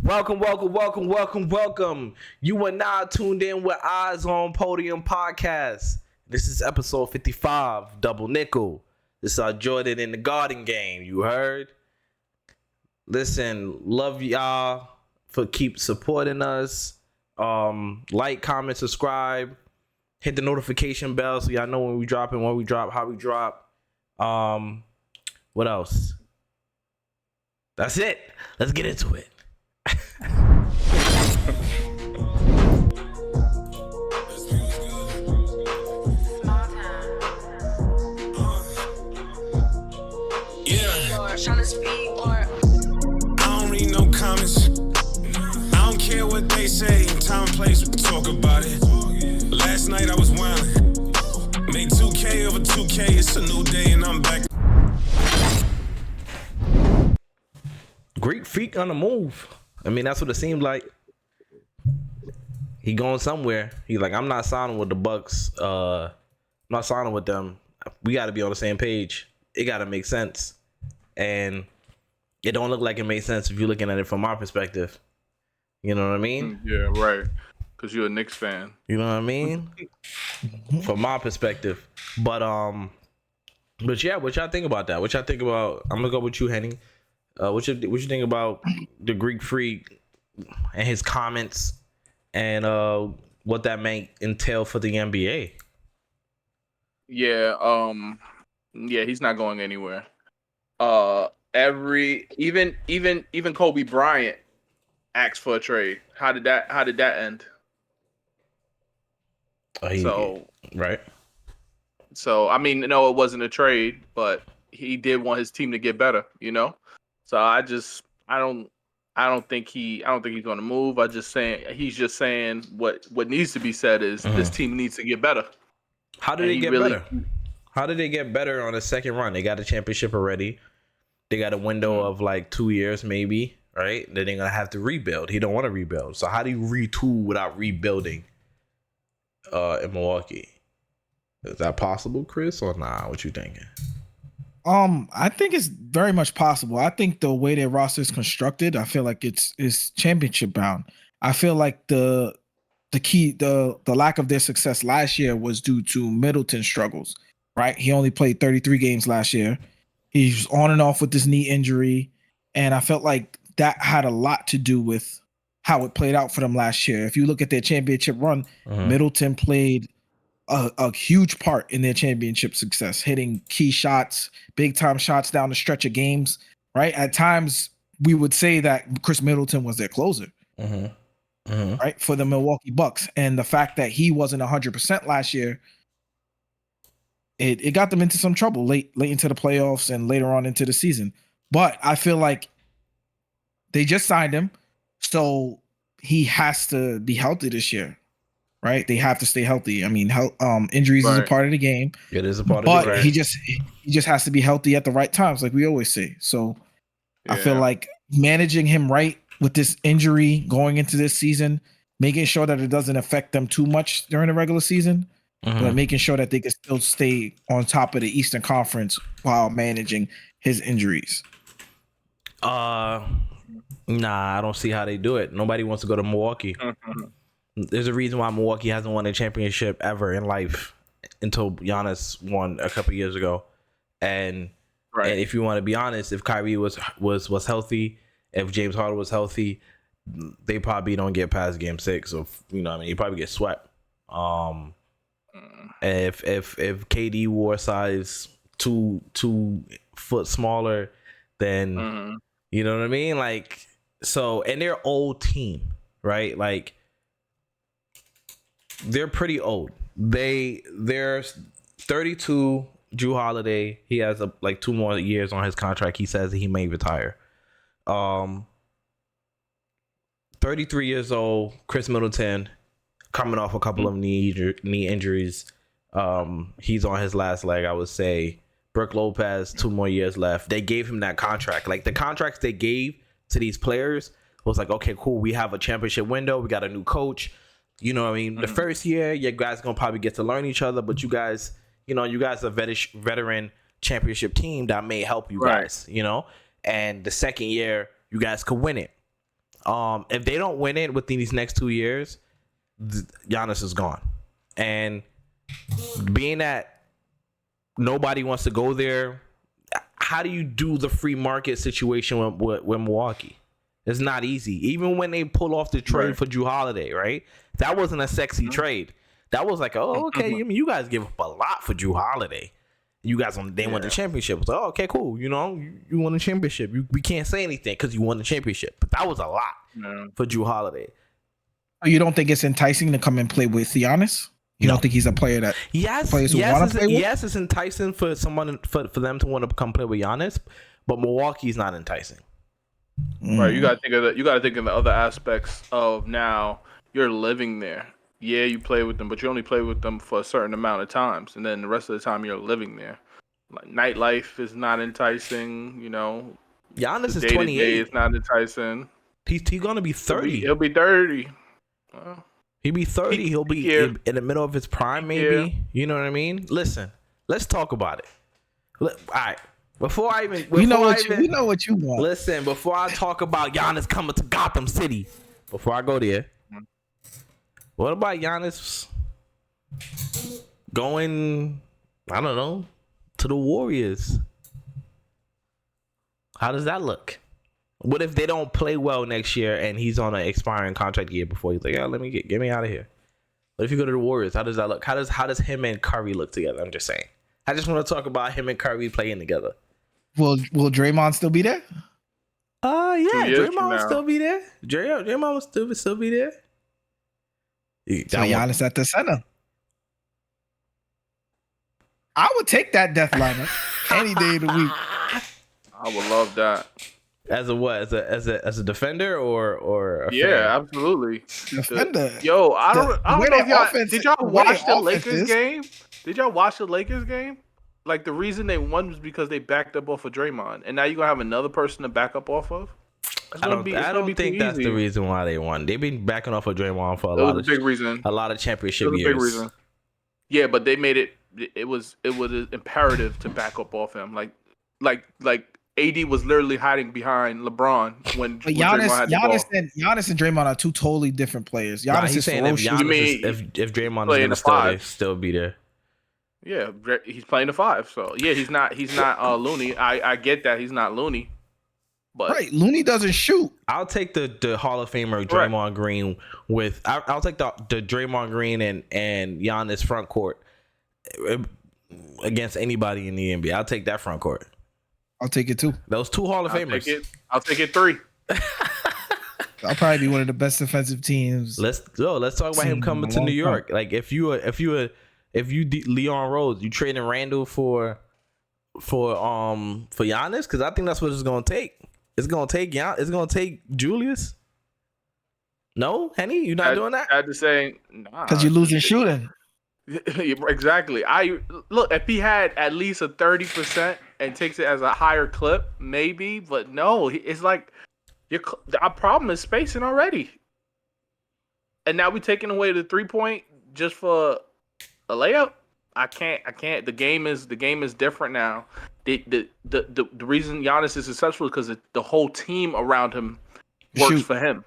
Welcome. You are now tuned in with Eyesonpodium podcast. This is episode 55, Double Nickel. This is our Jordan in the Garden game. You heard? Listen, love y'all for keep supporting us. Like, comment, subscribe, hit the notification bell so y'all know when we drop, how we drop. What else? That's it. Let's get into it. I don't read no comments. I don't care what they say. Time and place, we can talk about it. Last night I was wildin'. Made 2K over 2K. It's a new day and I'm back. Greek Freak on the move. I mean, that's what it seemed like. He going somewhere. He's like, I'm not signing with the Bucks. I'm not signing with them. We got to be on the same page. It got to make sense. And it don't look like it makes sense if you're looking at it from our perspective. You know what I mean? Yeah, right. Because you're a Knicks fan. You know what I mean? From my perspective. But yeah, what y'all think about that? What y'all think about? I'm gonna go with you, Henny. What you think about the Greek Freak and his comments and what that may entail for the NBA? Yeah, he's not going anywhere. Even Kobe Bryant asked for a trade. How did that end? Right. So I mean, no, it wasn't a trade, but he did want his team to get better, you know? So I don't think he's going to move. He's just saying what needs to be said is this team needs to get better. How did they get better? How did they get better on the second run? They got a championship already. They got a window of like 2 years, maybe, right? Then they're gonna have to rebuild. He don't want to rebuild. So how do you retool without rebuilding in Milwaukee? Is that possible, Chris, or nah? What you thinking? I think it's very much possible. I think the way their roster is constructed, I feel like it's championship bound. I feel like the lack of their success last year was due to Middleton's struggles, right? He only played 33 games last year. He's on and off with this knee injury, and I felt like that had a lot to do with how it played out for them last year. If you look at their championship run, Middleton played a huge part in their championship success, hitting key shots, big time shots down the stretch of games, right? At times, we would say that Chris Middleton was their closer, right, for the Milwaukee Bucks. And the fact that he wasn't 100% last year, it got them into some trouble late into the playoffs and later on into the season. But I feel like they just signed him, so he has to be healthy this year. Right, they have to stay healthy. I mean, injuries is a part of the game. It is a part of the game. But he just has to be healthy at the right times, like we always say. So I feel like managing him right with this injury going into this season, making sure that it doesn't affect them too much during the regular season, but making sure that they can still stay on top of the Eastern Conference while managing his injuries. Nah, I don't see how they do it. Nobody wants to go to Milwaukee. There's a reason why Milwaukee hasn't won a championship ever in life until Giannis won a couple years ago. And if you want to be honest, if Kyrie was healthy, if James Harden was healthy, they probably don't get past Game 6. So they probably get swept. If KD wore size two foot smaller, then you know what I mean. Like so, and they're old team, right? Like. They're pretty old. They're 32. Drew Holiday. He has like 2 more years on his contract. He says he may retire. 33 years old. Chris Middleton coming off a couple of knee injuries. He's on his last leg, I would say. Brook Lopez, 2 more years left. They gave him that contract. Like the contracts they gave to these players was like, okay, cool. We have a championship window. We got a new coach. You know what I mean? The first year, you guys gonna probably get to learn each other, but you guys are veteran championship team that may help you guys, And the second year, you guys could win it. If they don't win it within these next 2 years, Giannis is gone. And being that nobody wants to go there, how do you do the free market situation with Milwaukee? It's not easy. Even when they pull off the trade for Jrue Holiday, right? That wasn't a sexy trade. That was like, oh, okay. I mean, you guys give up a lot for Jrue Holiday. You guys, they won the championship. It's like, oh, okay, cool. You know, you won the championship. We can't say anything because you won the championship. But that was a lot for Jrue Holiday. You don't think it's enticing to come and play with Giannis? You don't think he's a player that players who want to play with? Yes, it's enticing for someone for them to want to come play with Giannis, but Milwaukee's not enticing. Right, you gotta think of that. You gotta think of the other aspects of now you're living there. Yeah, you play with them, but you only play with them for a certain amount of times, and then the rest of the time you're living there. Like nightlife is not enticing. You know, Giannis is 28. It's not enticing. He's gonna be 30. He'll be 30. He'll be 30. He'll be in the middle of his prime, maybe. Yeah. You know what I mean? Listen, let's talk about it. All right. Before I even, we know what you want. Listen, before I talk about Giannis coming to Gotham City, before I go there, what about Giannis going, I don't know, to the Warriors? How does that look? What if they don't play well next year and he's on an expiring contract year before he's like, yeah, get me out of here? What if you go to the Warriors? How does that look? How does him and Curry look together? I'm just saying. I just want to talk about him and Curry playing together. Will Draymond still be there? Yeah, Draymond will still be there. Draymond will still be there. So Giannis at the center. I would take that death lineup any day of the week. I would love that. As a what? As a defender or a fan? Absolutely. Defender. I don't know if y'all did y'all watch the Lakers game? Did y'all watch the Lakers game? Like the reason they won was because they backed up off of Draymond, and now you're gonna have another person to back up off of. I don't think that's the reason why they won. They've been backing off of Draymond for a lot of championship years. Big reason. Yeah, but they made it. It was imperative to back up off him. Like AD was literally hiding behind LeBron when Giannis and Draymond are two totally different players. Giannis is saying if Draymond is going to still be there. Yeah, he's playing the 5. So yeah, he's not Looney. I get that he's not Looney. But right, Looney doesn't shoot. I'll take the Hall of Famer Draymond Green with. I'll take the Draymond Green and Giannis front court against anybody in the NBA. I'll take that front court. I'll take it too. Those two Hall of Famers. I'll take it 3. I'll probably be one of the best defensive teams. Let's talk about him coming to New York. Like if you Leon Rose, you trading Randall for Giannis, because I think that's what it's gonna take. It's gonna take Julius. No, Henny, you're not doing that. I had to say, nah, because you're losing shooting. Exactly. Look, if he had at least a 30% and takes it as a higher clip, maybe. But no, it's like our problem is spacing already, and now we're taking away the 3-point just for a layup. I can't. The game is different now. The reason Giannis is successful is because the whole team around him works for him.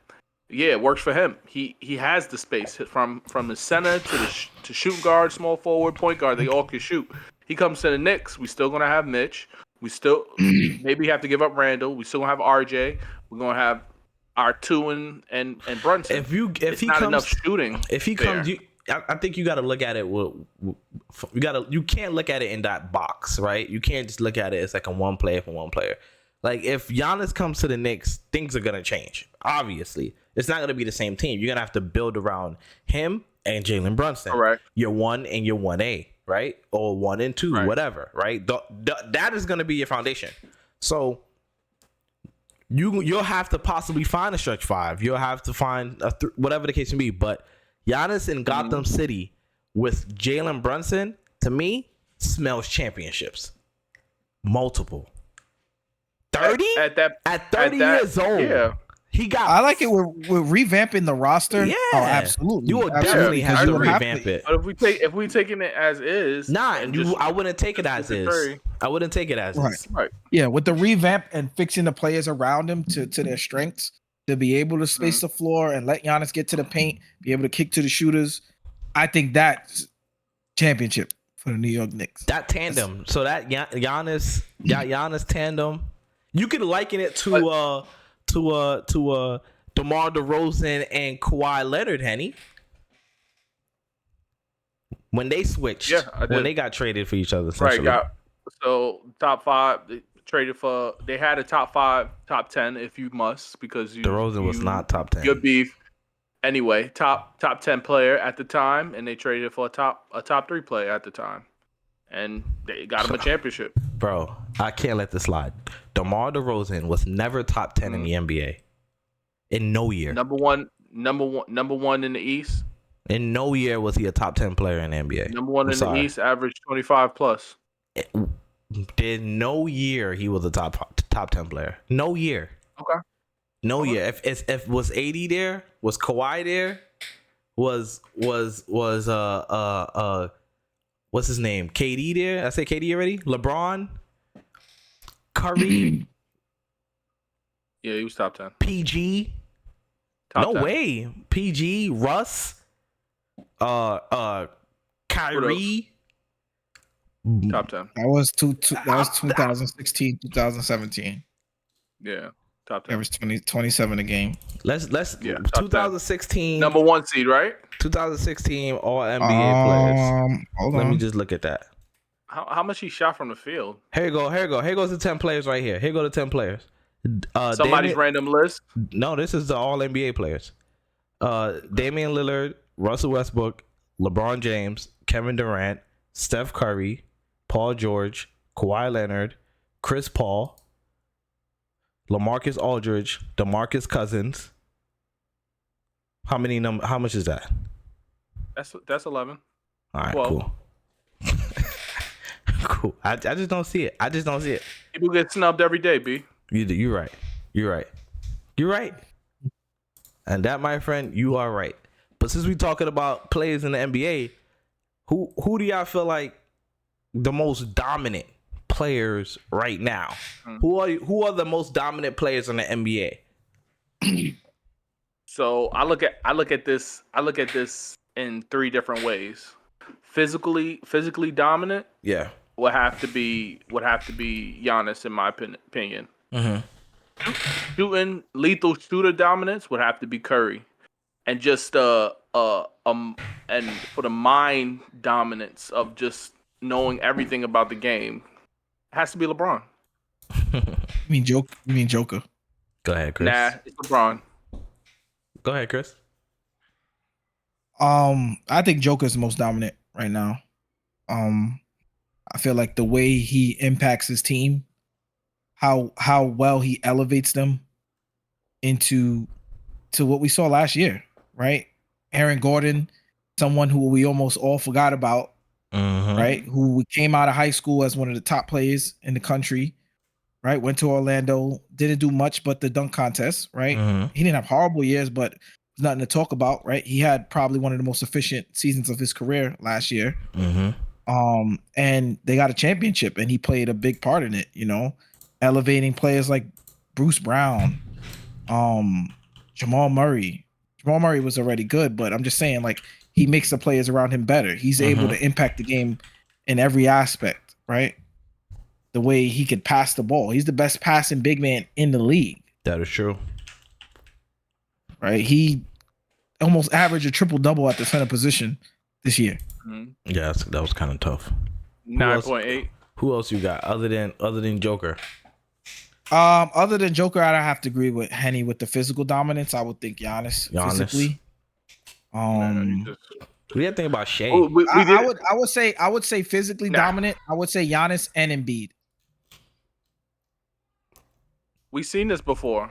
Yeah, it works for him. He has the space from the center to shoot guard, small forward, point guard. They all can shoot. He comes to the Knicks. We still gonna have Mitch. We still maybe have to give up Randall. We still gonna have RJ. We're gonna have our 2 and Brunson. If he not comes, enough shooting. If he comes, I think you got to look at it. You can't look at it in that box, right? You can't just look at it as like a one player for one player. Like if Giannis comes to the Knicks, things are gonna change. Obviously, it's not gonna be the same team. You're gonna have to build around him and Jalen Brunson. Right. You're 1 and you're 1A, right? Or 1 and 2, whatever, right? That is gonna be your foundation. So you'll have to possibly find a stretch 5. You'll have to find whatever the case may be, but Giannis in Gotham City with Jalen Brunson, to me, smells championships. Multiple. 30? At 30 years old. Yeah. I like it. We're revamping the roster. Yeah. Oh, absolutely. You will definitely have to revamp it. But if we taking it as is, I wouldn't take it as is. I wouldn't take it as is. Right. Yeah, with the revamp and fixing the players around him to their strengths, to be able to space the floor and let Giannis get to the paint, be able to kick to the shooters. I think that's championship for the New York Knicks. That tandem. So that Giannis tandem, you could liken it to DeMar DeRozan and Kawhi Leonard, Henny. When they switched, when they got traded for each other, right? So top 5 they traded for. They had a top 5, top 10 if you must, because DeRozan was not top 10. Good beef. Anyway, top 10 player at the time, and they traded for a top 3 player at the time, and they got him a championship. Bro, I can't let this slide. DeMar DeRozan was never top 10 in the NBA in no year. Number one in the East. In no year was he a top 10 player in the NBA. Number one in the East, averaged 25 plus. In no year he was a top 10 player. No year. Okay. No year. If was AD there, was Kawhi there, was what's his name? KD there? I say KD already? LeBron, Curry. Yeah, he was top 10. PG. Top no 10. way. PG, Russ. Kyrie. Top 10. That was 2016, 2017. Yeah, top 10. Average 27 a game. Let's 2016 number 1 seed, right? 2016 all NBA players. Let me just look at that. How much he shot from the field? Here you go. Here goes the 10 players right here. Here go the 10 players. Somebody's random list? No, this is the all NBA players. Damian Lillard, Russell Westbrook, LeBron James, Kevin Durant, Steph Curry, Paul George, Kawhi Leonard, Chris Paul, LaMarcus Aldridge, DeMarcus Cousins. How much is that? That's 11. All right, 12. cool. Cool. I just don't see it. People get snubbed every day, B. You're right. And that, my friend, you are right. But since we're talking about players in the NBA, who do y'all feel like the most dominant players right now? Who are the most dominant players in the NBA? So I look at this in 3 different ways. Physically dominant. Yeah. Would have to be Giannis, in my opinion. Mm-hmm. Shooting, lethal shooter dominance would have to be Curry, and just and for the mind dominance of just knowing everything about the game, it has to be LeBron. You mean Joker? Go ahead, Chris. Nah, it's LeBron. Go ahead, Chris. I think Joker's the most dominant right now. I feel like the way he impacts his team, how well he elevates them into what we saw last year, right? Aaron Gordon, someone who we almost all forgot about, right? Who came out of high school as one of the top players in the country, right? Went to Orlando, didn't do much but the dunk contest, right? He didn't have horrible years, but nothing to talk about, right? He had probably one of the most efficient seasons of his career last year. And they got a championship, and he played a big part in it, elevating players like Bruce Brown, Jamal Murray. Jamal Murray was already good, but I'm just saying, like, he makes the players around him better. He's able to impact the game in every aspect, right? The way he could pass the ball. He's the best passing big man in the league. That is true. Right? He almost averaged a triple-double at the center position this year. Yeah, that was kind of tough. 9.8. Who else you got other than Joker? Other than Joker, I'd have to agree with Henny with the physical dominance. I would think Giannis. Physically. What do you think about Shea? I would say physically dominant. I would say Giannis and Embiid. We've seen this before.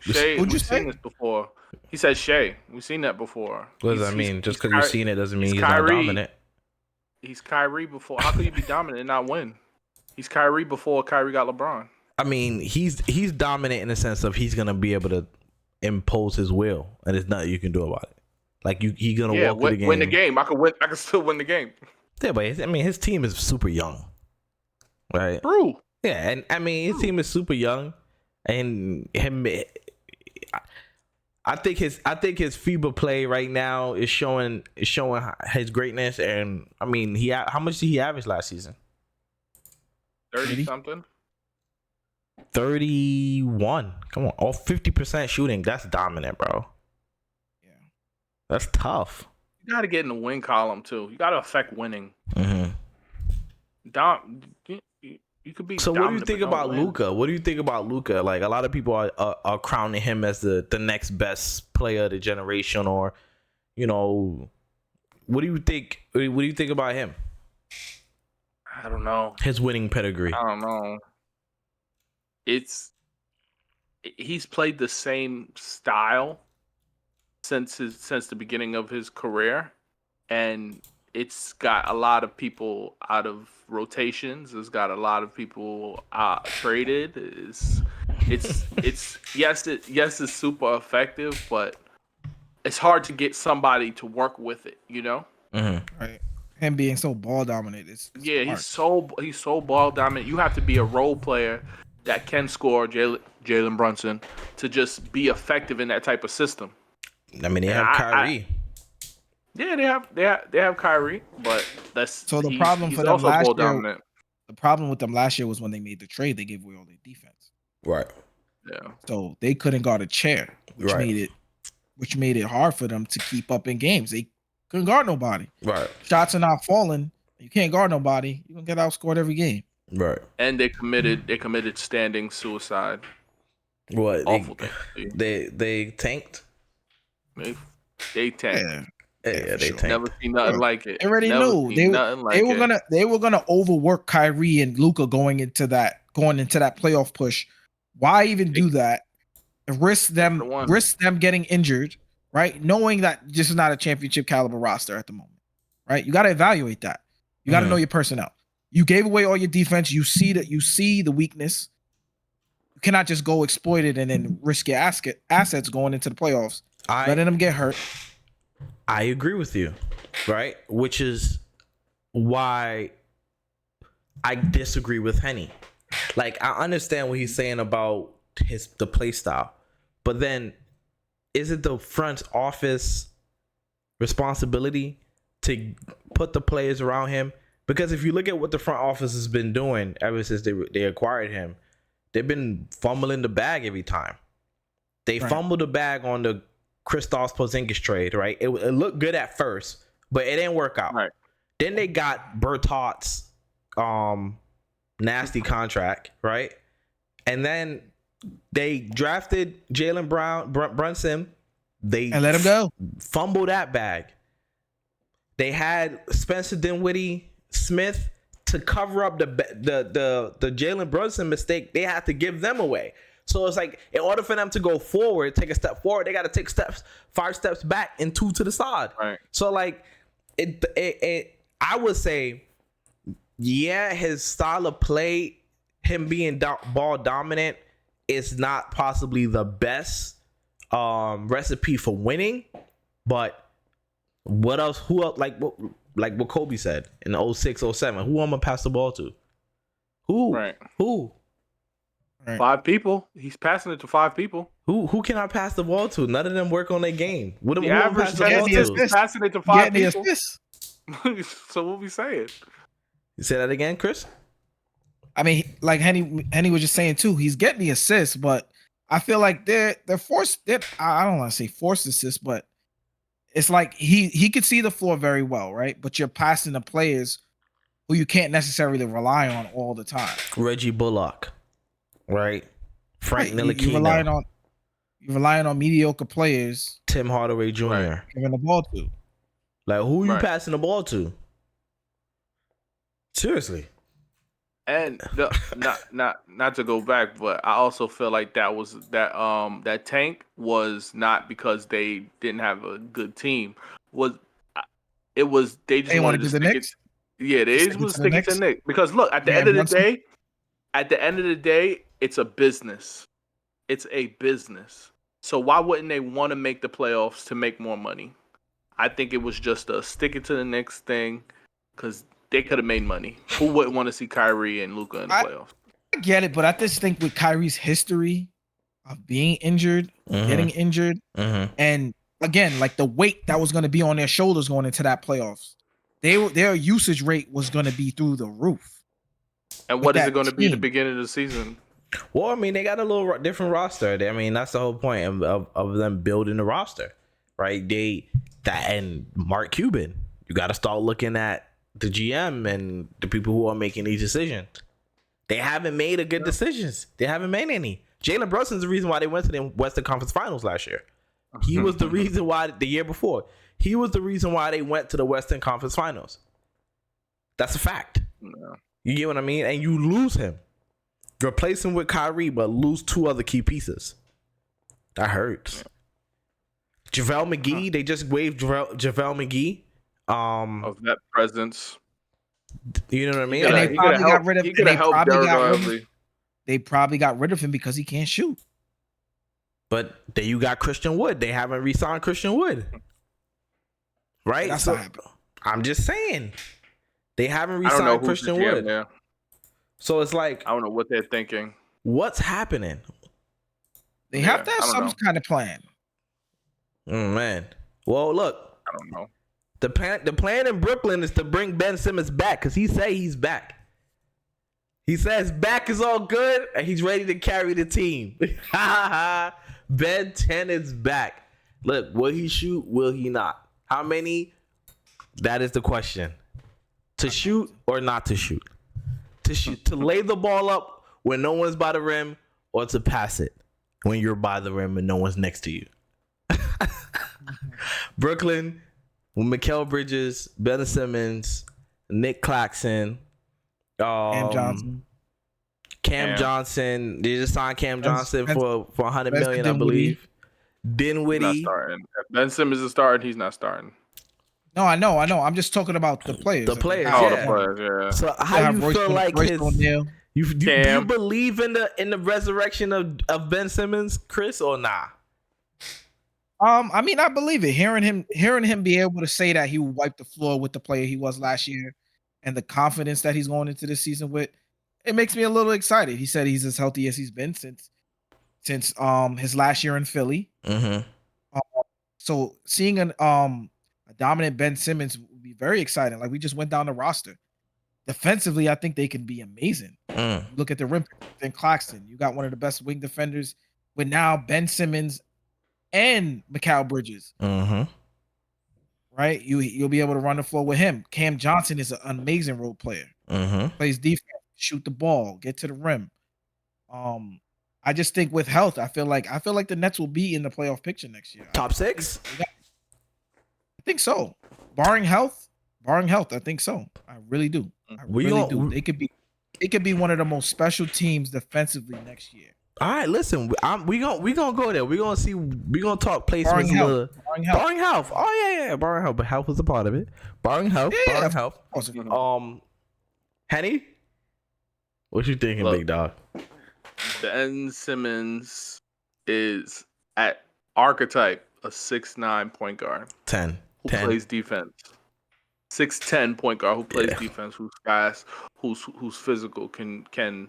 Shea, we've seen this before. He said Shea. We've seen that before. What does that mean? Just because you've seen it doesn't mean he's not dominant. He's Kyrie before. How could you be dominant and not win? He's Kyrie before Kyrie got LeBron. I mean, he's dominant in the sense of he's gonna be able to impose his will, and there's nothing you can do about it. Like he's gonna walk through the game. Win the game. I could still win the game. Yeah, but his team is super young, right? True. Yeah, and his team is super young, and I think his FIBA play right now is showing his greatness. And I mean, how much did he average last season? 30 something. 31. Come on, all 50% shooting. That's dominant, bro. Yeah. That's tough. You got to get in the win column too. You got to affect winning. Mm-hmm. You could be. So what do you think about win. Luka? What do you think about Luka? Like, a lot of people are crowning him as the next best player of the generation, or, you know, what do you think? What do you think about him? I don't know. His winning pedigree. I don't know. He's played the same style since the beginning of his career, and it's got a lot of people out of rotations. It's got a lot of people traded. It's it's super effective, but it's hard to get somebody to work with it. You know. Mm-hmm. Right. Him being so ball dominant. It's hard. he's so ball dominant. You have to be a role player that can score, Jalen Brunson, to just be effective in that type of system. I mean, they have Kyrie. Yeah, they have Kyrie, but so the problem for them last year. Dominant. The problem with them last year was when they made the trade, they gave away all their defense. Right. Yeah. So they couldn't guard a chair, which made it hard for them to keep up in games. They couldn't guard nobody. Right. Shots are not falling. You can't guard nobody. You're gonna get outscored every game. Right. And they committed standing suicide. What? Awful They tanked. They tanked. Yeah, they tanked. Never seen nothing like it. They already knew they were gonna overwork Kyrie and Luka going into that playoff push. Why even do that? And risk them getting injured, right? Knowing that this is not a championship caliber roster at the moment, right? You got to evaluate that. You got to know your personnel. You gave away all your defense. You see the weakness. You cannot just go exploit it and then risk your assets going into the playoffs, letting them get hurt. I agree with you, right? Which is why I disagree with Henny. Like, I understand what he's saying about the play style, but then is it the front office responsibility to put the players around him? Because if you look at what the front office has been doing ever since they acquired him, they've been fumbling the bag every time. They fumbled the bag on the Kristaps Porzingis trade, right? It looked good at first, but it didn't work out. Right. Then they got Bertot's nasty contract, right? And then they drafted Jalen Brunson. They let him go. Fumble that bag. They had Spencer Dinwiddie Smith to cover up the Jalen Brunson mistake. They had to give them away. So it's like, in order for them to go forward, take a step forward, they got to take 5 steps back and 2 to the side. Right. So like, I would say, yeah, his style of play, him being ball dominant, is not possibly the best recipe for winning. But what else? Who else? Like what Kobe said in 06, 07. Who I'm gonna pass the ball to? Who? Right. Who? Right. 5 people. He's passing it to 5 people. Who can I pass the ball to? None of them work on their game. The average is passing it to 5 people. So what we saying? You say that again, Chris? I mean, like Henny was just saying too. He's getting the assists, but I feel like they're forced. I don't want to say forced assists, but it's like he could see the floor very well, right? But you're passing the players who you can't necessarily rely on all the time. Reggie Bullock, right? Frank Ntilikina. You're relying on mediocre players. Tim Hardaway Jr. Giving the ball to. Like, who are you passing the ball to? Seriously. And not to go back, but I also feel like that tank was not because they didn't have a good team. They just wanted to stick it. Yeah, they just was sticking to the Knicks. Because look, at the end of the day, it's a business. It's a business. So why wouldn't they want to make the playoffs to make more money? I think it was just a stick it to the Knicks thing, because they could have made money. Who wouldn't want to see Kyrie and Luka in the playoffs? I get it, but I just think with Kyrie's history, of being injured, getting injured, and again, like the weight that was going to be on their shoulders going into that playoffs. Their usage rate was going to be through the roof. And what is it going to be at the beginning of the season? Well, I mean, they got a little different roster. I mean, that's the whole point of them building the roster, right? And Mark Cuban, you got to start looking at the GM and the people who are making these decisions. They haven't made a good decisions. They haven't made any. Jalen Brunson's the reason why they went to the Western Conference Finals last year. He was the reason why the year before. He was the reason why they went to the Western Conference Finals. That's a fact. No. You get what I mean? And you lose him. Replace him with Kyrie, but lose two other key pieces. That hurts. JaVale McGee, they just waived JaVale McGee. Of that presence. You know what I mean? And Like, they probably got rid of him. They probably got rid of him because he can't shoot. but then you got Christian Wood. They haven't re-signed Christian Wood. Right? That's not happening. I'm just saying. They haven't re-signed Christian Wood. There. So it's like, I don't know what they're thinking. What's happening? They have to have some kind of plan. Man. Well, look. I don't know. The plan in Brooklyn is to bring Ben Simmons back because he say he's back. He says back is all good and he's ready to carry the team. Ben 10 is back. Look, will he shoot? Will he not? How many? That is the question. To shoot or not to shoot? To shoot, to lay the ball up when no one's by the rim, or to pass it when you're by the rim and no one's next to you. Brooklyn, with Mikal Bridges, Ben Simmons, Nick Claxton, Cam Johnson. Cam Johnson. They just signed Cam Johnson for $100 million, I believe. Dinwiddie. If Ben Simmons is starting, he's not starting. No, I know. I'm just talking about the players. The players, the players, yeah. So how do you feel like his? Do you believe in the resurrection of Ben Simmons, Chris, or nah? I mean, I believe it. Hearing him be able to say that he would wipe the floor with the player he was last year, and the confidence that he's going into this season with, it makes me a little excited. He said he's as healthy as he's been since his last year in Philly. Mm-hmm. So seeing a dominant Ben Simmons would be very exciting. Like, we just went down the roster. Defensively, I think they can be amazing. Look at the rim and Claxton. You got one of the best wing defenders with now Ben Simmons and Mikal Bridges. Mm-hmm. Right? You'll be able to run the floor with him. Cam Johnson is an amazing role player. Mm-hmm. Plays defense, shoot the ball, get to the rim. I just think with health, I feel like the Nets will be in the playoff picture next year. Top 6? I think so. Barring health, I think so. I really do. Do. It could be one of the most special teams defensively next year. All right, listen, we gonna go there. We gonna see. We gonna talk placements. Barring health. Oh yeah. Barring health, but health was a part of it. Barring health. Barring health. Henny, what you thinking, big dog? Ben Simmons is at archetype a 6'9" point guard. 10. Who plays defense. 6'10" point guard who plays defense, who's fast, who's physical, can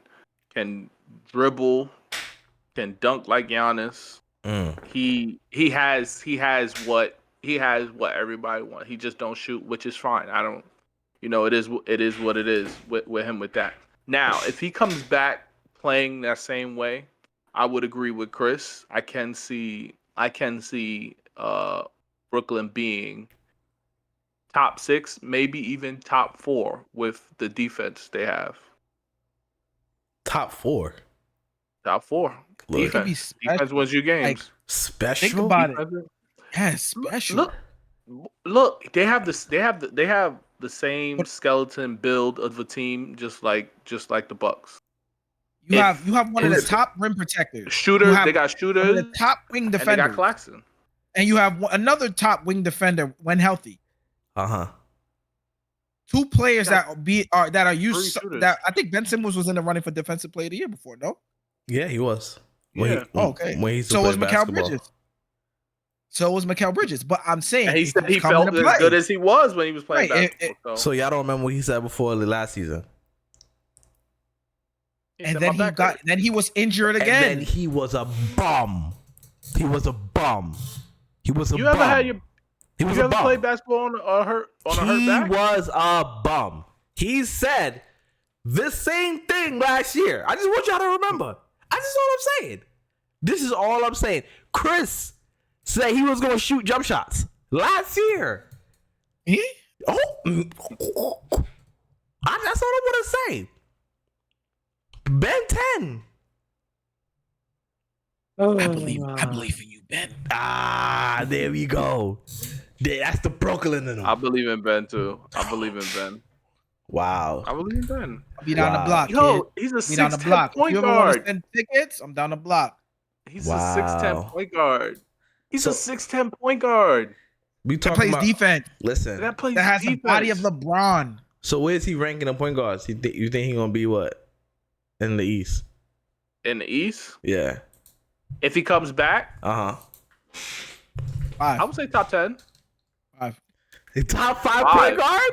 dribble, can dunk like Giannis. He has what everybody wants. He just don't shoot, which is fine. I don't, it is what it is with him with that. Now, if he comes back playing that same way, I would agree with Chris. I can see Brooklyn being top 6, maybe even top 4 with the defense they have. Top 4. Top 4. Defense wins you games. Like, special. Think about it. Yeah, special. Look. They have the same skeleton build of the team, just like the Bucks. You have one of the top rim protectors. Shooters. They got shooters. One of the top wing defenders. And they got Claxton. And you have another top wing defender when healthy. 2 players that are used. That I think Ben Simmons was in the running for Defensive Player of the Year before. No. Yeah, he was. Okay. So was Mikal Bridges. But I'm saying he said he felt as good as he was when he was playing basketball. So y'all don't remember what he said before the last season? He And said, then "My he back got. hurt." Then he was injured And again. then he was a bum. He was a bum. He was a You bum. ever had your? He was You a ever bum. played basketball on a hurt He back? was a bum. He said the same thing last year. I just want y'all to remember. That's just all I'm saying. This is all I'm saying. Chris said he was going to shoot jump shots last year. He? That's all I want to say. Ben 10. I believe in you, Ben. There we go. That's the Brooklyn in him. I believe in Ben too. I believe in Ben. Wow. I believe in Ben. I'll be down the block, Yo, kid. he's a Be down the 6'10" block. If point you ever want to guard. send tickets, I'm down the block. He's Wow. a 6'10" point guard. He's a So- 6'10" point guard. We That talking plays about defense. listen. That plays That has defense. the body of LeBron. So where's he ranking the point guards? You think he gonna be what in the East? In the East. Yeah. If he comes back, I Five. would say top 10 The top 5 Five. point guard?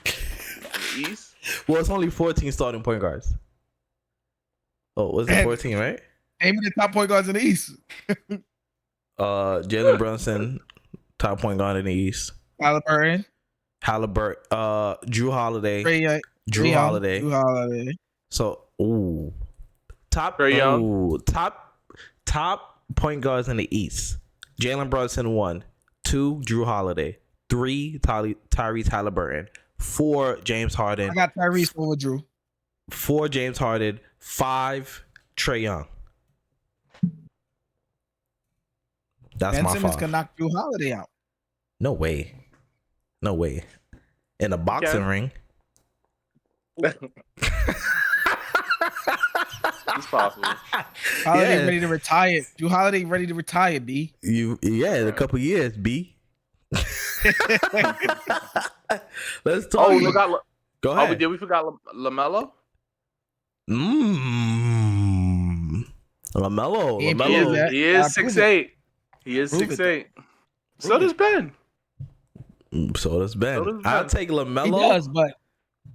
in the East. Well, it's only 14 starting point guards. Oh, was it 14, right? Aim the top point guards in the East. Jalen Brunson, top point guard in the East. Halliburton. Drew Holiday. Drew Holiday. Holiday. So, top Trae Young. top point guards in the East. Jalen Brunson 1, 2 Drew Holiday, 3 Tyrese Halliburton, 4 James Harden, I got Tyrese over Drew. 4 James Harden, 5 Trae Young. That's Ben my Simmons fault. can knock Drew Holiday out. No way. In a boxing Okay. ring. It's possible. Holiday Yeah. ready to retire. Drew Holiday ready to retire, B. In a couple years, B. Let's talk. Oh, we forgot. Go Oh, ahead. did we forgot LaMelo? LaMelo. He ain't LaMelo. proved that. He is Prove it. 6'8". He is Prove it, 6'8". So Prove does Ben. So does Ben. So does Ben. I'll take He LaMelo. does, but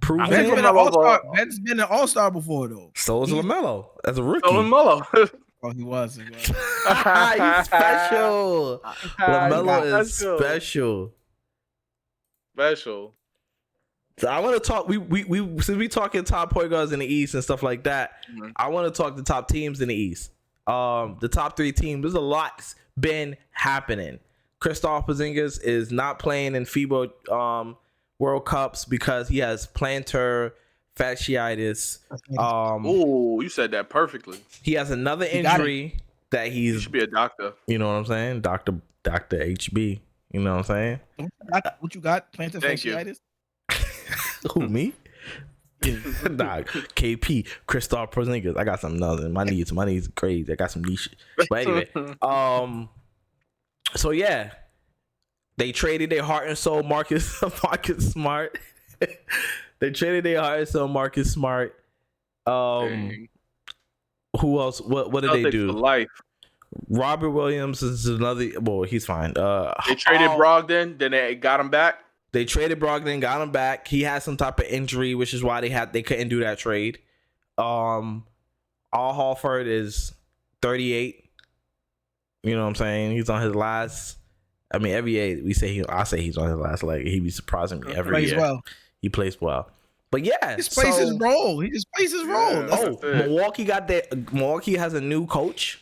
Prove I Ben's think it. been an LaMelo all-star. over- Ben's been an all-star before, though. So is He's- LaMelo as a rookie. So LaMelo. Oh, he was. He's special. LaMelo is special. Special. So I want to talk. We since we talking top point guards in the East and stuff like that. Mhm. I want to talk the top teams in the East. The top 3 teams. There's a lot's been happening. Kristaps Porzingis is not playing in FIBA World Cups because he has plantar fasciitis. Oh, you said that perfectly. He has another He got injury that You he's. should be a doctor. You know what I'm saying, Doctor HB. You know what I'm saying? What you got? Plantar Thank you. fasciitis? Who, me? Nah, KP, Kristaps Porzingis. I got some nothing. My knees are crazy. I got some niche. But anyway, so yeah, they traded their heart and soul, Marcus Smart. They traded their heart and soul, Marcus Smart. Dang. Who else? What did they Celtics do? for life. Robert Williams is another. Well, he's fine. They traded Brogdon, then they got him back. They traded Brogdon, got him back. He had some type of injury, which is why they couldn't do that trade. Al Horford is 38. You know what I'm saying? He's on his last. I mean, every year I say he's on his last leg. He be surprising me every Plays year. well. He plays well. But yeah, He just plays his role. He just plays his role. Yeah. That's Oh, Milwaukee has a new coach.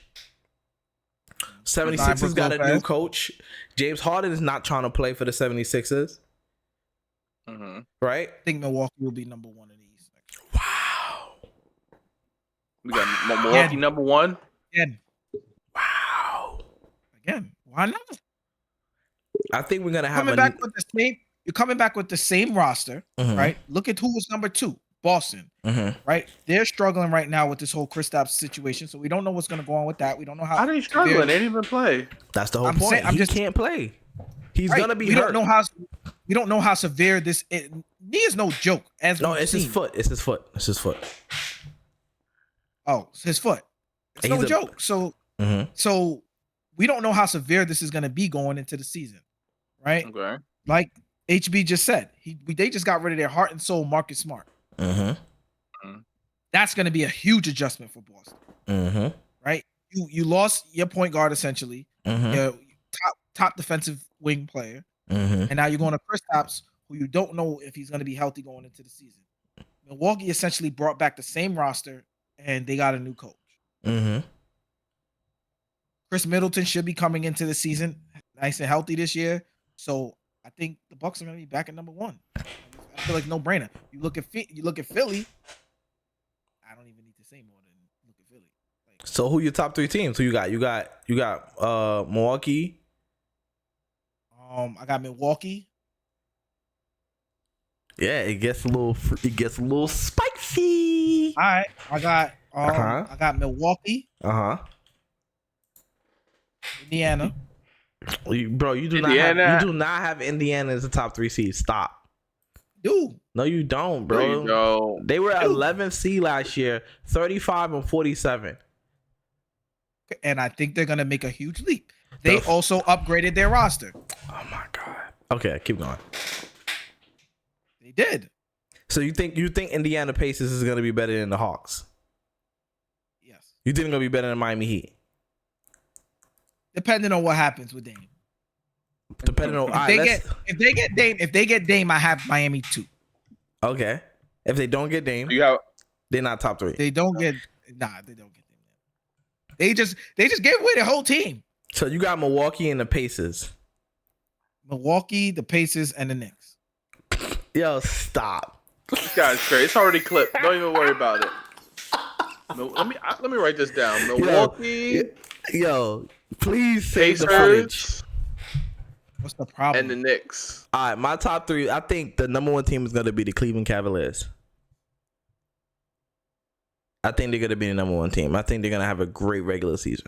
76ers got a new coach. James Harden is not trying to play for the 76ers. Mm-hmm. Right? I think Milwaukee will be number 1 in the East. Wow. We got Milwaukee number 1. Again, Wow. why not? I think we're gonna have Coming back with the same. You're coming back with the same roster, Mhm. right? Look at who was number 2, Boston. Mhm. Right? They're struggling right now with this whole Kristaps situation, so we don't know what's going to go on with that. We don't know how. How are they struggling? They didn't even play. That's the whole I'm point. saying- I'm He just- can't play. He's Right, gonna be we hurt. don't know how severe this. Knee is no joke. As No, we've it's his seen. foot. It's his foot. It's his foot. Oh, it's his foot. It's He's no a- joke. So Mhm. we don't know how severe this is going to be going into the season, right? Okay. Like HB just said, they just got rid of their heart and soul Marcus Smart. Mhm. That's going to be a huge adjustment for Boston, Mm-hmm. right? You lost your point guard essentially, Mm-hmm. your top defensive wing player, Mm-hmm. and now you're going to Kristaps, who you don't know if he's going to be healthy going into the season. Milwaukee essentially brought back the same roster, and they got a new coach. Mm-hmm. Chris Middleton should be coming into the season nice and healthy this year. So I think the Bucks are going to be back at number one. I feel like no brainer. You look at Philly. I don't even need to say more than look at Philly. Like, So who your top 3 teams? Who you got? You got Milwaukee. I got Milwaukee. Yeah, it gets a little spicy. All right, I got Milwaukee, Indiana. You do Indiana. not have Indiana as a top 3 seed. Stop. Dude, No, you don't, bro. There you go. They were 11th seed last year, 35 and 47. and I think they're gonna make a huge leap. They also upgraded their roster. Oh my god. Okay, keep going. They did. So you think Indiana Pacers is gonna be better than the Hawks? Yes. You think they're gonna be better than Miami Heat? Depending on what happens with Dame. Depending on If they get Dame, I have Miami too. okay. If they don't get Dame, they're not top 3. They don't get Dame. They just gave away their whole team. So you got Milwaukee and the Pacers. Milwaukee, the Pacers, and the Knicks. Yo, stop. This guy's crazy. It's already clipped. Don't even worry about it. Let me write this down. Milwaukee, Yo, please save Pacers, the footage. What's the problem? and the Knicks. All right, my top 3. I think the number 1 team is gonna be the Cleveland Cavaliers. I think they're gonna be the number 1 team. I think they're gonna have a great regular season.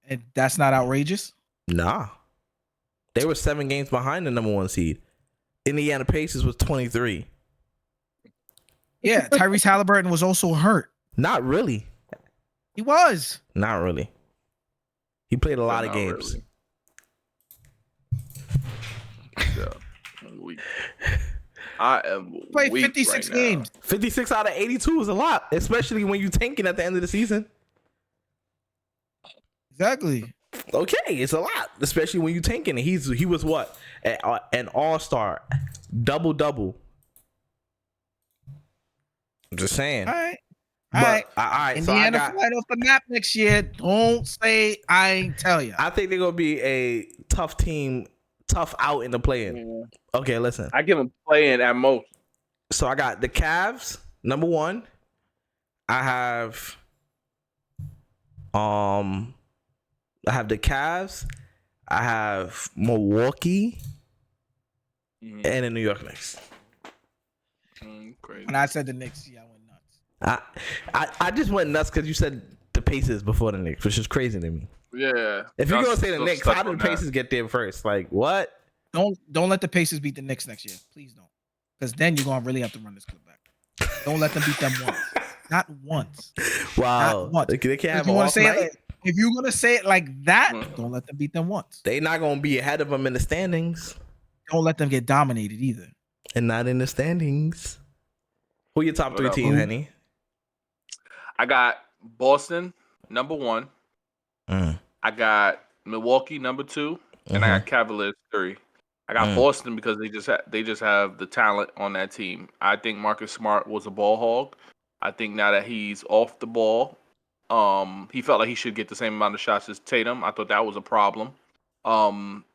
And that's not outrageous. Nah, they were 7 games behind the number 1 seed. Indiana Pacers was 23. Yeah, Tyrese Halliburton was also hurt. Not really. He was. Not really. He played a lot of Not games. really. Yeah, I'm weak. I am Played weak 56 right now. games. 56 out of 82 is a lot, especially when you tanking at the end of the season. Exactly. Okay, it's a lot, especially when you tanking. He was what? An all-star, double. I'm just saying. All right. But, All right. all right. Indiana So I got. flight off the map next year. Don't say I ain't tell you. I think they're gonna be a tough team, tough out in the play-in. Yeah. Okay, listen. I give them playing at most. So I got the Cavs, number 1. I have the Cavs. I have Milwaukee and the New York Knicks. Crazy. When I said the Knicks, yeah, I went nuts. I just went nuts because you said the Pacers before the Knicks, which is crazy to me. Yeah. If you're Y'all gonna say the still Knicks, stuck how did on the that. Pacers get there first? Like what? Don't let the Pacers beat the Knicks next year. Please don't. Because then you're gonna really have to run this clip back. Don't let them beat them once. Not once. Wow. Not once. They can't have If you an want off to say night. it, if you're gonna say it like that, don't let them beat them once. They not gonna be ahead of them in the standings, Don't let them get dominated either. and not in the standings. Who your top 3 Whatever. teams, Henny? I got Boston, number 1. I got Milwaukee, number 2. And I got Cavaliers, 3. I got Boston because they just have the talent on that team. I think Marcus Smart was a ball hog. I think now that he's off the ball, he felt like he should get the same amount of shots as Tatum. I thought that was a problem.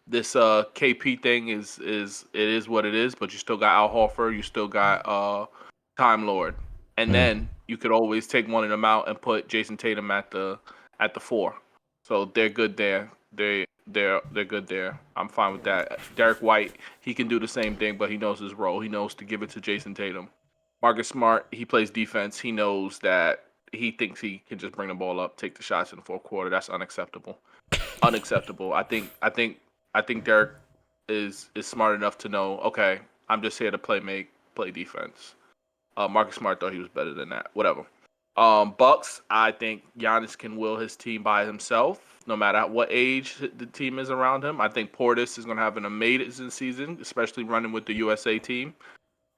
This KP thing is what it is, but you still got Al Horford, you still got Time Lord, and then you could always take one of them out and put Jason Tatum at the 4. So they're good there. They're good there. I'm fine with that. Derek White, he can do the same thing, but he knows his role. He knows to give it to Jason Tatum. Marcus Smart, he plays defense. He knows that he thinks he can just bring the ball up, take the shots in the 4th quarter. That's unacceptable. Unacceptable. I think Derek is smart enough to know, okay, I'm just here to play defense. Marcus Smart thought he was better than that. Whatever. Bucks, I think Giannis can will his team by himself, no matter what age the team is around him. I think Portis is going to have an amazing season, especially running with the USA team.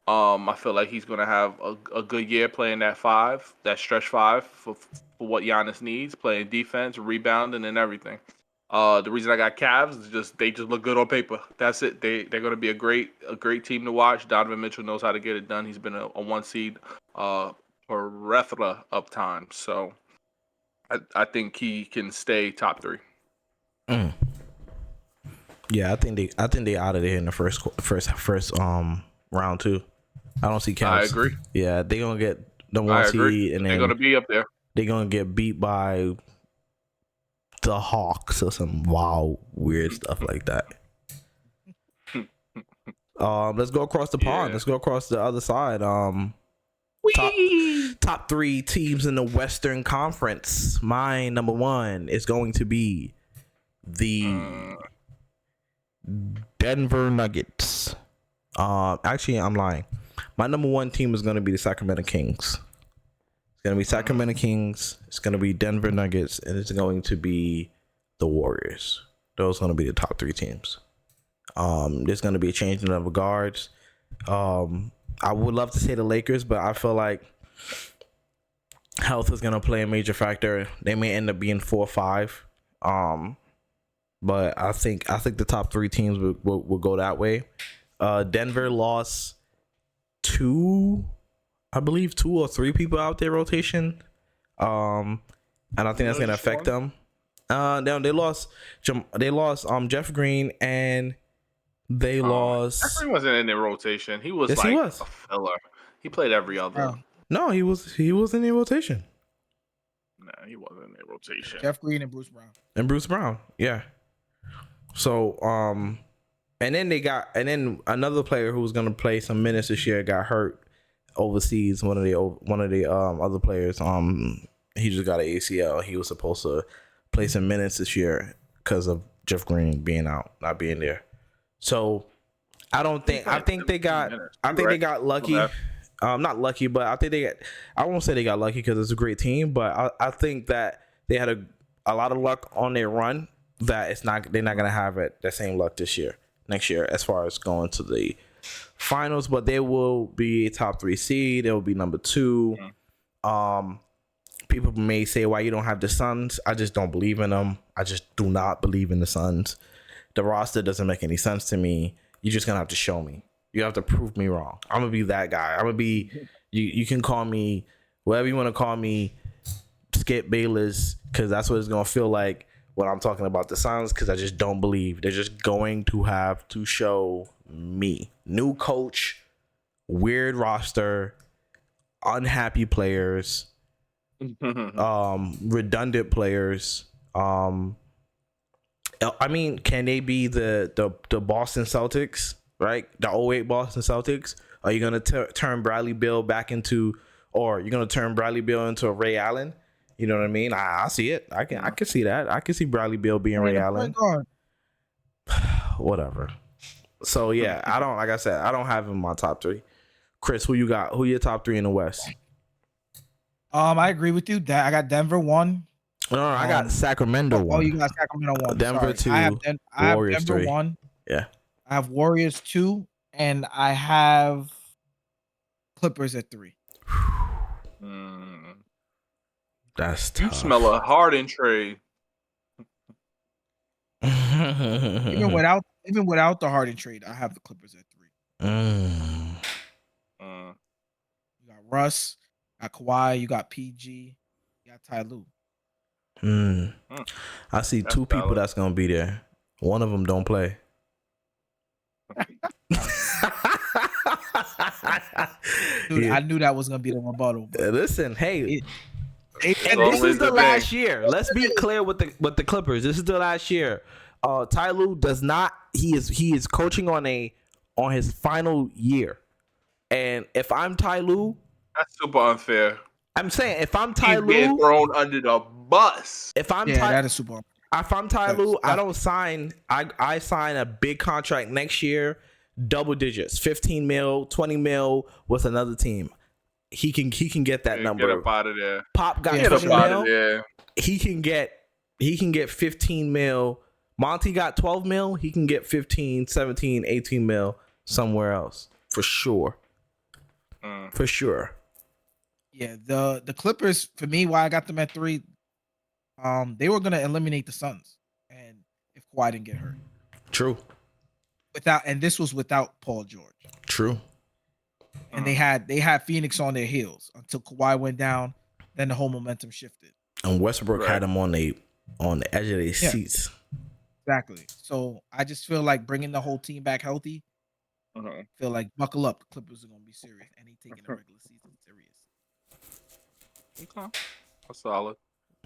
I feel like he's gonna have a good year playing that five, that stretch five for what Giannis needs, playing defense, rebounding, and everything. The reason I got Cavs is just they just look good on paper. That's it. They're gonna be a great team to watch. Donovan Mitchell knows how to get it done. He's been a 1 seed for plethora of time. So I think he can stay top 3. Yeah, I think they out of there in the first round too. I don't see Cavs. I agree. Yeah, they gonna get the 1 seed, and then they're gonna be up there. They're gonna get beat by the Hawks or some weird stuff like that. Let's go across the pond. Let's go across the other side. Top 3 teams in the Western Conference. My number 1 is going to be the Denver Nuggets. Actually, I'm lying. My number 1 team is going to be the Sacramento Kings. It's going to be Sacramento Kings. It's going to be Denver Nuggets, and it's going to be the Warriors. Those are going to be the top 3 teams. There's going to be a changing of guards. I would love to say the Lakers, but I feel like health is going to play a major factor. They may end up being 4 or 5. But I think the top 3 teams will go that way. Denver lost 2 or 3 people out their rotation. And I think that's going to affect them. They lost Jeff Green, and they lost. Jeff Green wasn't in their rotation. He was he was a filler. He played every other. No, he was in their rotation. No, he wasn't in their rotation. Jeff Green and Bruce Brown. Yeah. So and then another player who was gonna play some minutes this year got hurt overseas. One of the other players, he just got an ACL. He was supposed to play some minutes this year because of Jeff Green being out, not being there. So I think they got lucky. Not lucky, but I think I won't say they got lucky because it's a great team, but I think that they had a lot of luck on their run that they're not gonna have the same luck next year as far as going to the finals, but they will be a top 3 seed. They will be number 2. People may say why you don't have the Suns. I just don't believe in them. I just do not believe in the Suns. The roster doesn't make any sense to me. You're just gonna have to show me. You have to prove me wrong. I'm gonna be that guy. I'm gonna be. You can call me whatever you want to call me, Skip Bayless, because that's what it's gonna feel like when I'm talking about the Suns. Because I just don't believe they're just going to have to show me. New coach, weird roster, unhappy players, redundant players. I mean, can they be the Boston Celtics? Right, the 08 Boston Celtics. Are you gonna turn Bradley Beal back into, or you're gonna turn Bradley Beal into a Ray Allen? You know what I mean? I see it. I can see that. I can see Bradley Beal being Ray Allen. Whatever. So yeah, like I said, I don't have him in my top 3. Chris, who you got? Who your top 3 in the West? I agree with you. I got Denver 1. No, I got Sacramento 1. Oh, you got Sacramento 1. Denver 2. I have Warriors Denver 3. 1. Yeah. I have Warriors 2, and I have Clippers at 3. That's tough. You smell a Harden trade. Even without the Harden trade, I have the Clippers at 3. You got Russ, you got Kawhi, you got PG, you got Ty Lue. I see that's 2 people valid. That's gonna be there. One of them don't play. Dude, I knew that was gonna be the rebuttal. Listen, hey, and this is the last year. Let's be clear with the Clippers. This is the last year. Ty Lue does not. He is coaching on his final year, and if I'm Ty Lue, that's super unfair. I'm saying if I'm Ty Lue, being thrown under the bus. That is super unfair. If I'm Ty Lue, I don't sign. I sign a big contract next year, double digits, 15 mil, 20 mil with another team. He can get that number. Get up out of there. Pop got 20 mil. He can get 15 mil. Monty got 12 mil. He can get 15, 17, 18 mil somewhere else for sure. for sure. Yeah, the Clippers for me, why I got them at 3, they were gonna eliminate the Suns, and if Kawhi didn't get hurt, True. and this was without Paul George, True. and they had Phoenix on their heels until Kawhi went down, then the whole momentum shifted. And Westbrook had them on the edge of their seats. Exactly. So I just feel like bringing the whole team back healthy. Feel like buckle up, the Clippers are gonna be serious, and they taking the regular season serious. Okay, that's solid.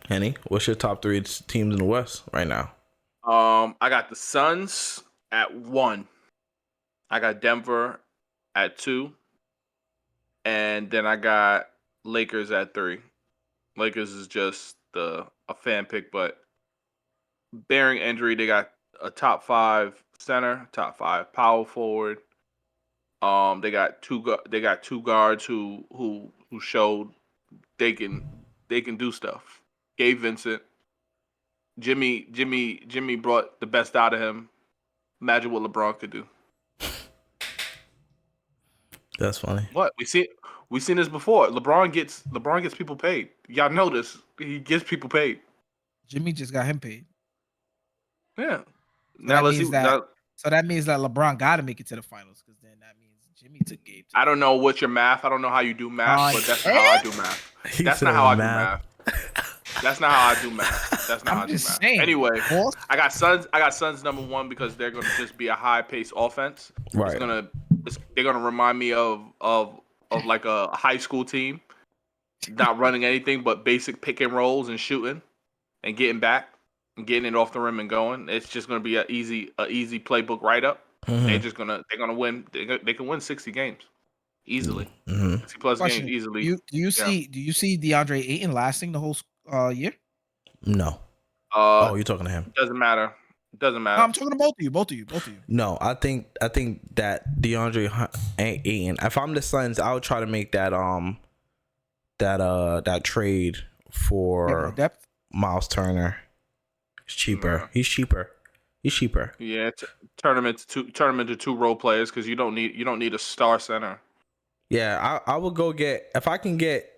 Henny, what's your top 3 teams in the West right now? I got the Suns at 1. I got Denver at 2, and then I got Lakers at 3. Lakers is just a fan pick, but bearing injury, they got a top 5 center, top 5 power forward. They got two guards who showed they can do stuff. Gabe Vincent, Jimmy brought the best out of him. Imagine what LeBron could do. That's funny. What we seen this before. LeBron gets people paid. Y'all know this. He gets people paid. Jimmy just got him paid. Yeah. So that means that LeBron got to make it to the finals, because then that means Jimmy took Gabe. I don't know what's your math. I don't know how you do math, but that's not how I do math. That's not how I do math. That's not how I do math. That's not how I do math. Anyway, I got Suns number 1 because they're gonna just be a high-paced offense. Right. They're gonna remind me of like a high school team, not running anything but basic pick and rolls and shooting and getting back and getting it off the rim and going. It's just gonna be a easy playbook write up. They're gonna win. They can win 60 games easily. 60 plus games easily. Do you see DeAndre Ayton lasting the whole year? No. You're talking to him. Doesn't matter. No, I'm talking to both of you. No, I think that DeAndre Ayton. If I'm the Suns, I would try to make that trade for depth. Miles Turner. It's cheaper. He's cheaper. Yeah, turn him into 2 role players, because you don't need a star center. Yeah, I would go get, if I can get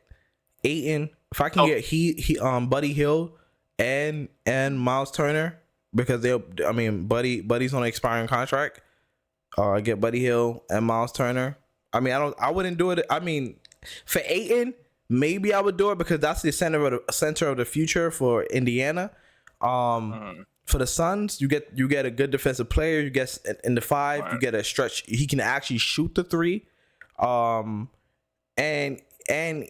Ayton, if I can get Buddy Hield and Miles Turner, because Buddy's on an expiring contract. Get Buddy Hield and Miles Turner. I wouldn't do it. For Ayton, maybe I would do it because that's the center of the future for Indiana. For the Suns, you get a good defensive player. You get in the 5, you get a stretch. He can actually shoot the 3, and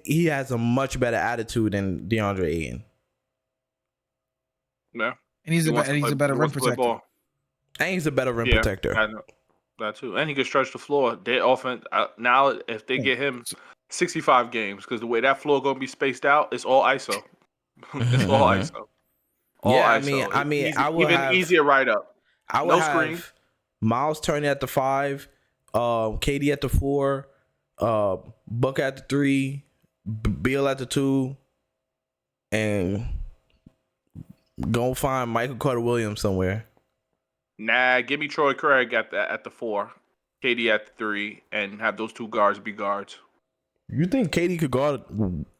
he has a much better attitude than DeAndre Ayton. Yeah, and he's a better rim protector. And he's a better rim protector. I know that too, and he can stretch the floor. Their offense now, if they get him 65 games, because the way that floor gonna be spaced out, it's all ISO. It's all ISO. I would even easier write up. I would have Miles Turner at the 5, KD at the 4, Buck at the 3, Beal at the 2, and go find Michael Carter Williams somewhere. Nah, give me Troy Craig at the 4, KD at the 3, and have those 2 guards be guards. You think KD could guard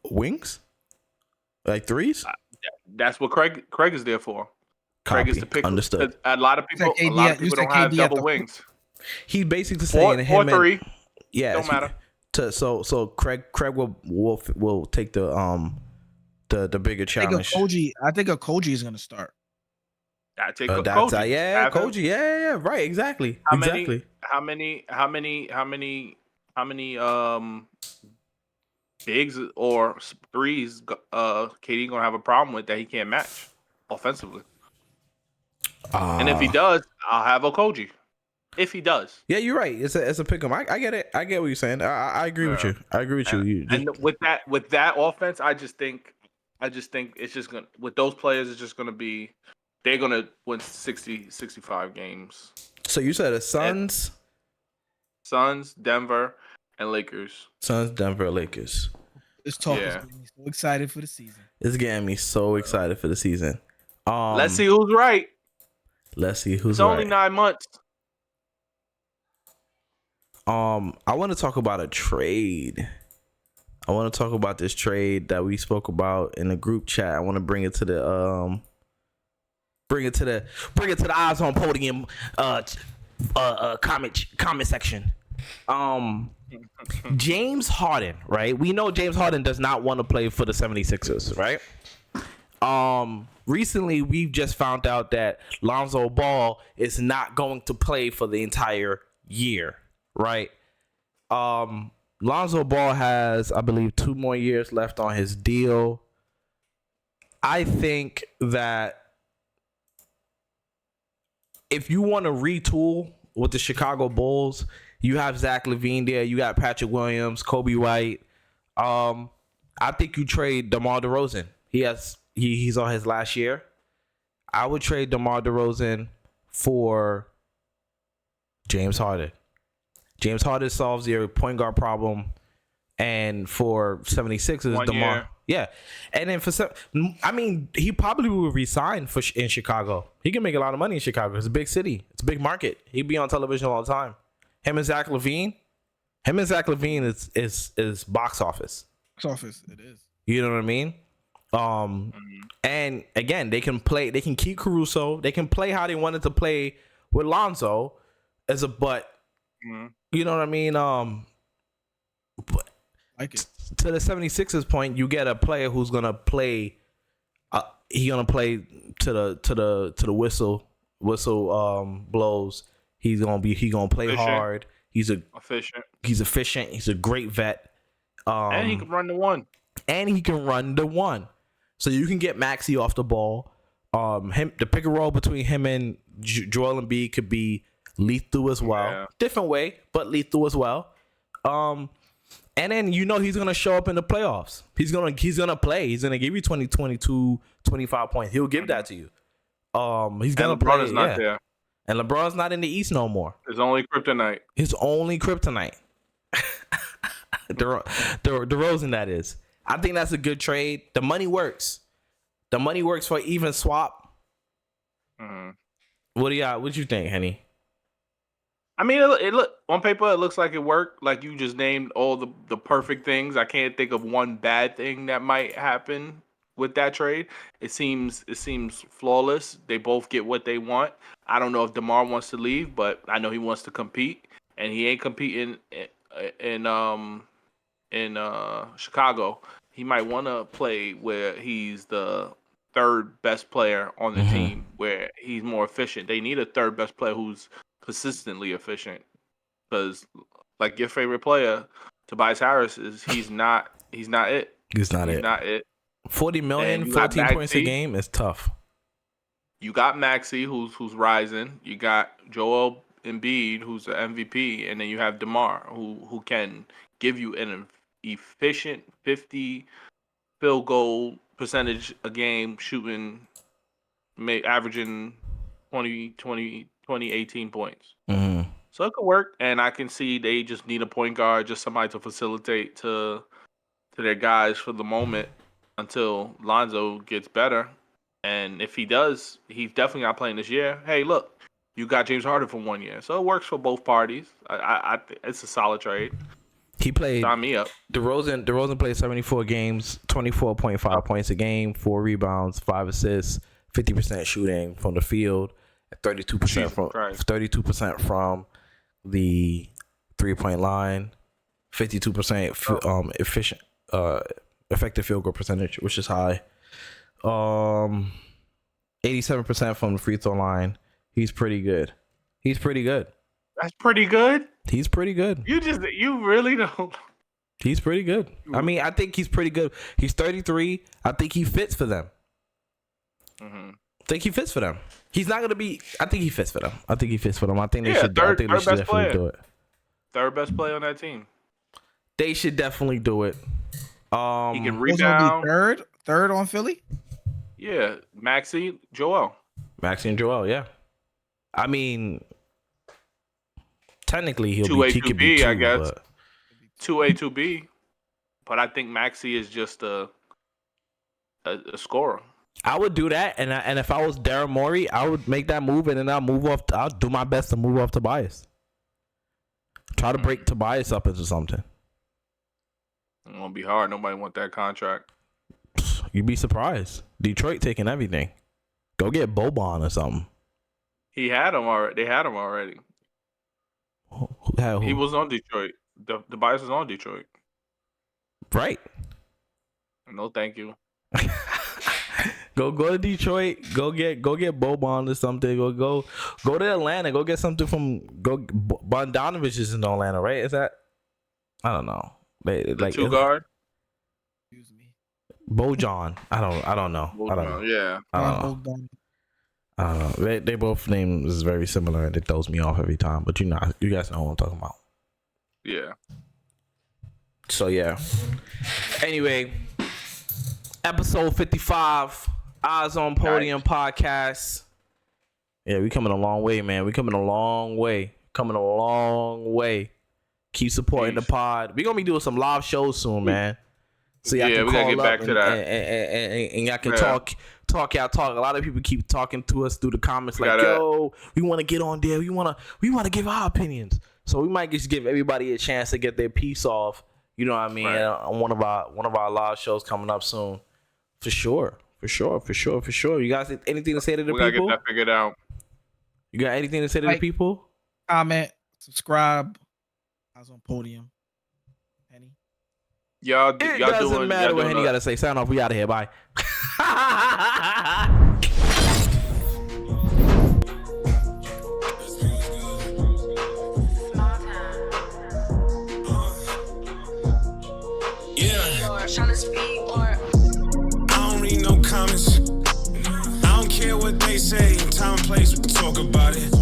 wings, like 3s? That's what Craig is there for. Copy. Craig is the pick. Understood. A lot of people don't have double wings. He's basically saying or 3. Yeah, don't matter. So Craig will take the bigger challenge. I think Koji is gonna start. I take Koji. Koji. Yeah, right. Exactly. How many bigs or 3s KD gonna have a problem with that he can't match offensively? And if he does, I'll have Okogie. If he does, yeah, you're right. It's a pick 'em. I get it. I get what you're saying. I agree with you. I agree with you. And with that offense, I just think it's just gonna, with those players, it's just gonna be, they're gonna win 60, 65 games. So you said the Suns, Denver, and Lakers. Suns, Denver, Lakers. This talk is getting me so excited for the season. It's getting me so excited for the season. Let's see who's right. It's only 9 months. I want to talk about a trade. I want to talk about this trade that we spoke about in the group chat. I want to bring it to the Eyesonpodium comment section. James Harden, right? We know James Harden does not want to play for the 76ers, right? Recently we've just found out that Lonzo Ball is not going to play for the entire year, right? Lonzo Ball has, I believe, 2 more years left on his deal. I think that if you want to retool with the Chicago Bulls, you have Zach LaVine there. You got Patrick Williams, Kobe White. I think you trade DeMar DeRozan. He's on his last year. I would trade DeMar DeRozan for James Harden. James Harden solves your point guard problem, and for 76ers, DeMar. Year. Yeah, and then he probably will resign in Chicago. He can make a lot of money in Chicago. It's a big city. It's a big market. He'd be on television all the time. Him and Zach LaVine is box office. Box office, it is. You know what I mean? And again, they can keep Caruso. They can play how they wanted to play with Lonzo as a butt. You know what I mean? Like it. To the 76ers point, you get a player who's gonna play. He gonna play to the whistle blows. He's gonna play efficient. hard. He's efficient. He's efficient. He's a great vet. And he can run the one. So you can get Maxey off the ball. The pick and roll between him and Joel Embiid could be lethal as well. Yeah. Different way, but lethal as well. And then he's gonna show up in the playoffs. He's gonna play. He's gonna give you 20, 22, 25 points. He'll give that to you. He's gonna play. LeBron is not there. And LeBron's not in the East no more. His only kryptonite. DeRozan, that is. I think that's a good trade. The money works. The money works for even swap. What you think, Henny? I mean, it look on paper, it looks like it worked. Like you just named all the perfect things. I can't think of one bad thing that might happen with that trade. It seems flawless. They both get what they want. I don't know if DeMar wants to leave, but I know he wants to compete, and he ain't competing in Chicago. He might want to play where he's the third best player on the team, where he's more efficient. They need a third best player who's consistently efficient, because like your favorite player, Tobias Harris, he's not it. He's not it. 40 million, 14 points a game is tough. You got Maxey, who's rising. You got Joel Embiid, who's the MVP, and then you have DeMar, who can give you an efficient 50 field goal percentage a game, shooting, averaging 20, 18 points. So it could work, and I can see they just need a point guard, just somebody to facilitate to their guys for the moment until Lonzo gets better. And if he does, he's definitely not playing this year. Hey, look, you got James Harden for 1 year, so it works for both parties. I it's a solid trade. He played. Sign me up. DeRozan played 74 games, 24.5 points a game, 4 rebounds, 5 assists, 50% shooting from the field, 32% from the 3-point line, 52% efficient effective field goal percentage, which is high. 87% from the free throw line. He's pretty good. That's pretty good. He's pretty good. You really don't. He's pretty good. I mean, I think he's pretty good. He's 33. I think he fits for them. I think he fits for them. He's not gonna be. I think he fits for them. I think they should. Third I think they should best definitely player. do it. Third best player on that team. They should definitely do it. He can Who's gonna rebound. be third on Philly? Yeah, Maxey, Joel. Maxey and Joel. Yeah. I mean, technically he 2A, could be 2B, two, I guess. but 2A, 2B. But I think Maxey is just a scorer. I would do that, and if I was Daryl Morey, I would make that move, and then I'll do my best to move off Tobias. Try to break Tobias up into something. It's gonna be hard. Nobody want that contract. You'd be surprised. Detroit taking everything. Go get Boban or something. He had him already. They had him already. Who? He was on Detroit. The bias was on Detroit. Right. No, thank you. Go to Detroit. Go get Boban or something. Go to Atlanta. Go get something from Bogdanovich is in Atlanta, right? Is that? I don't know. The two guard. Excuse me. Bojan. I don't know. Yeah. I don't know. They both names is very similar and it throws me off every time. But you guys know what I'm talking about. Yeah. So yeah. Anyway, episode 55, Eyesonpodium podcast. Yeah, we coming a long way, man. We coming a long way. Keep supporting the pod. We're gonna be doing some live shows soon, man. So y'all can we gotta call get up back to that. and y'all can talk. A lot of people keep talking to us through the comments, yo, we want to get on there. We want to give our opinions. So we might just give everybody a chance to get their piece off. You know what I mean? Right. On one of our live shows coming up soon, for sure. You guys, anything to say to the We gotta people? get that figured out. You got anything to say to the people? Comment, subscribe. Eyesonpodium. Penny. Y'all It y'all doesn't doing, matter y'all what doing Henny got to say. Sign off. We out of here. Bye. I don't read no comments. I don't care what they say. Time and place, we can talk about it.